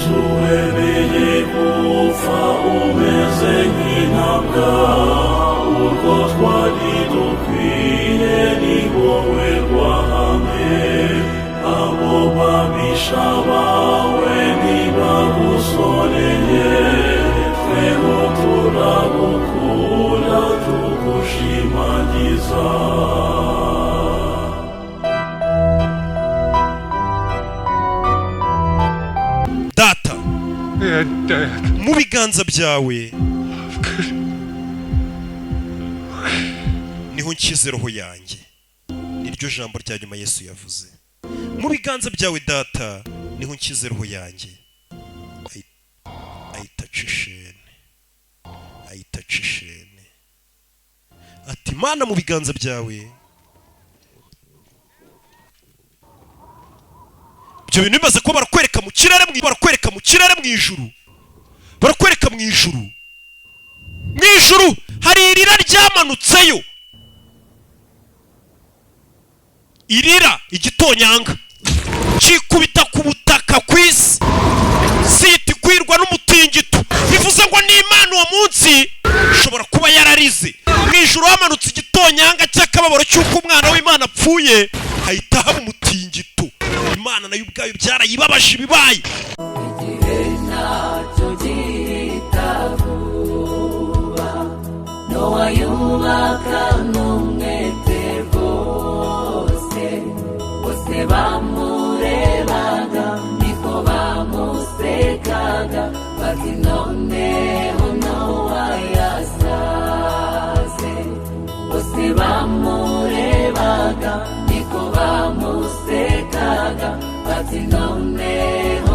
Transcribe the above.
uhereye gupfa umeze nk'intambwa, urwo twari dukwiye ni wowe rwahamwe. Abo babisha bawe ntibagusoreye, tweho turagukunda tugushimagiza. Data, mu biganza byawe niho nshyize roho yanjye. Niryo jambo rya nyuma Yesu yavuze. Mu biganza byawe Data niho nshyize roho yanjye. Ayitacishene ati Mana, mu biganza byawe. Ibyo bintu bimaze kuba barakwereka mu kirere, barakwereka mu kirere, mu ijuru, barakwereka mu ijuru. Mu ijuru hari irira ryamanutseyo, irira igitonyanga kikubita ku butaka ku isi, siti kwirwa n'umutingito. Bivuze ngo n'Imana uwo munsi ishobora kuba yararize. Mu ijuru hamanutse igitonyanga cy'akababaro cy'uko umwana w'Imana apfuye, hahita haba umutingito. Imana nayo ubwayo byarayibabaje ibibaye. Igihe nacyo gihita vuba, Nowa yubaka n'umwete rwose, bose bamurebaga niko bamusekaga, bati noneho Nowa yasaze. Bose bamurebaga niko bamusekaga, bati noneho